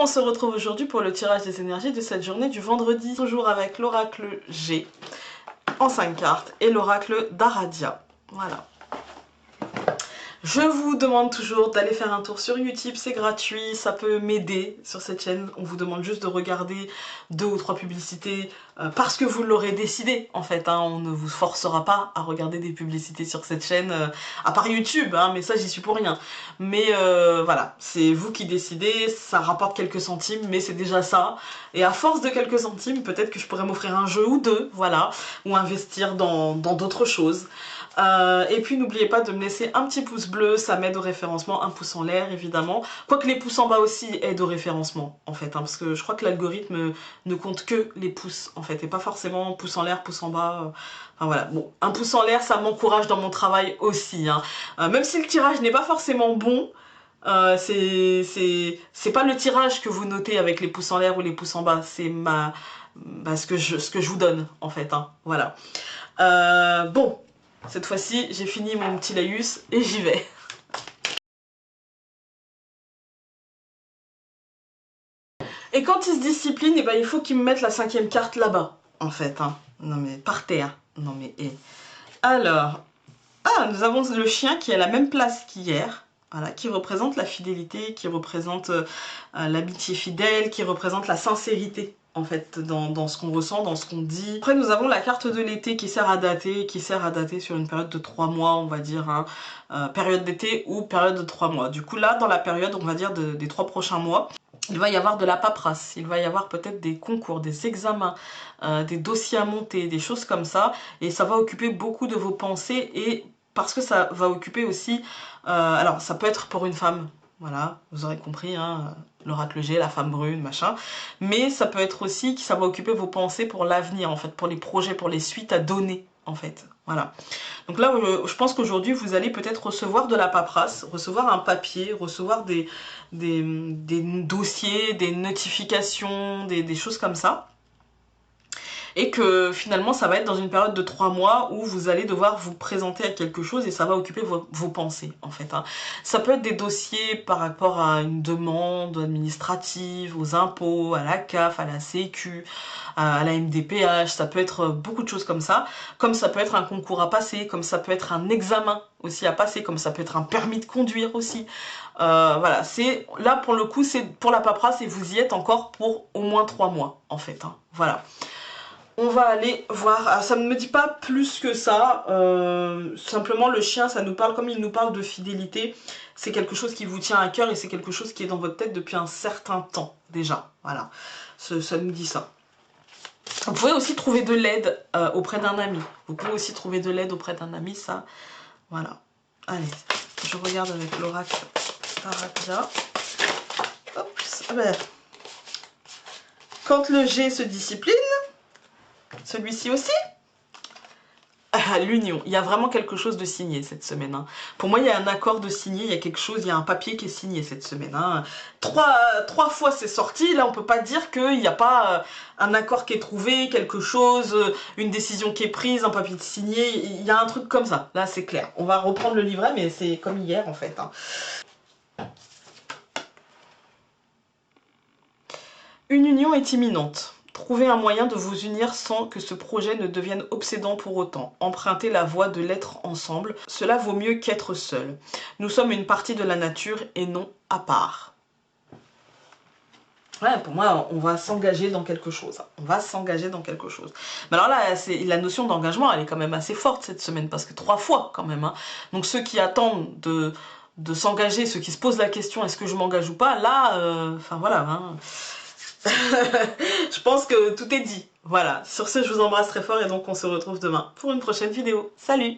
on se retrouve aujourd'hui pour le tirage des énergies de cette journée du vendredi. Toujours avec l'oracle G en 5 cartes et l'oracle d'Aradia. Voilà. Je vous demande toujours d'aller faire un tour sur YouTube, c'est gratuit, ça peut m'aider sur cette chaîne. On vous demande juste de regarder 2 ou 3 publicités parce que vous l'aurez décidé en fait. On ne vous forcera pas à regarder des publicités sur cette chaîne, à part YouTube, mais ça j'y suis pour rien. Mais voilà, c'est vous qui décidez, ça rapporte quelques centimes, mais c'est déjà ça. Et à force de quelques centimes, peut-être que je pourrais m'offrir un jeu ou 2, voilà, ou investir dans d'autres choses. Et puis n'oubliez pas de me laisser un petit pouce bleu, ça m'aide au référencement, un pouce en l'air évidemment, quoique les pouces en bas aussi aident au référencement en fait, parce que je crois que l'algorithme ne compte que les pouces en fait, et pas forcément pouce en l'air, pouce en bas, enfin voilà, bon, un pouce en l'air ça m'encourage dans mon travail aussi, même si le tirage n'est pas forcément bon, c'est pas le tirage que vous notez avec les pouces en l'air ou les pouces en bas, c'est ce que je vous donne en fait, voilà. Bon, cette fois-ci, j'ai fini mon petit laïus et j'y vais. Et quand il se discipline, eh ben, il faut qu'il me mette la 5e carte là-bas, en fait. Non mais, par terre. Non mais, Alors, nous avons le chien qui est à la même place qu'hier. Voilà, qui représente la fidélité, qui représente l'amitié fidèle, qui représente la sincérité en fait dans ce qu'on ressent, dans ce qu'on dit. Après nous avons la carte de l'été qui sert à dater sur une période de 3 mois on va dire, période d'été ou période de 3 mois. Du coup là dans la période on va dire des 3 prochains mois, il va y avoir de la paperasse, il va y avoir peut-être des concours, des examens, des dossiers à monter, des choses comme ça, et ça va occuper beaucoup de vos pensées, et parce que ça va occuper aussi, alors ça peut être pour une femme, voilà, vous aurez compris, l'oracle G, la femme brune, machin, mais ça peut être aussi que ça va occuper vos pensées pour l'avenir, en fait, pour les projets, pour les suites à donner, en fait, voilà. Donc là, je pense qu'aujourd'hui, vous allez peut-être recevoir de la paperasse, recevoir un papier, recevoir des dossiers, des notifications, des choses comme ça. Et que finalement ça va être dans une période de 3 mois où vous allez devoir vous présenter à quelque chose et ça va occuper vos pensées en fait. Ça peut être des dossiers par rapport à une demande administrative, aux impôts, à la CAF, à la Sécu, à la MDPH, ça peut être beaucoup de choses comme ça peut être un concours à passer, comme ça peut être un examen aussi à passer, comme ça peut être un permis de conduire aussi. Voilà, c'est là pour le coup c'est pour la paperasse et vous y êtes encore pour au moins 3 mois en fait, voilà. On va aller voir, ça ne me dit pas plus que ça, simplement le chien ça nous parle, comme il nous parle de fidélité, c'est quelque chose qui vous tient à cœur et c'est quelque chose qui est dans votre tête depuis un certain temps déjà, voilà, ça nous dit ça. Vous pouvez aussi trouver de l'aide auprès d'un ami, ça, voilà. Allez, je regarde avec l'oracle Aradia. Quand le G se discipline, celui-ci aussi, l'union, il y a vraiment quelque chose de signé cette semaine. Pour moi, il y a un accord de signé, il y a quelque chose, il y a un papier qui est signé cette semaine. Trois fois c'est sorti, là on peut pas dire qu'il n'y a pas un accord qui est trouvé, quelque chose, une décision qui est prise, un papier signé, il y a un truc comme ça, là c'est clair. On va reprendre le livret, mais c'est comme hier en fait. Une union est imminente. Trouvez un moyen de vous unir sans que ce projet ne devienne obsédant pour autant. Empruntez la voie de l'être ensemble. Cela vaut mieux qu'être seul. Nous sommes une partie de la nature et non à part. Ouais, pour moi, on va s'engager dans quelque chose. Mais alors là, la notion d'engagement, elle est quand même assez forte cette semaine, parce que 3 fois quand même. Donc ceux qui attendent de s'engager, ceux qui se posent la question, est-ce que je m'engage ou pas, là, enfin voilà, je pense que tout est dit. Voilà, sur ce, je vous embrasse très fort et donc on se retrouve demain pour une prochaine vidéo. Salut!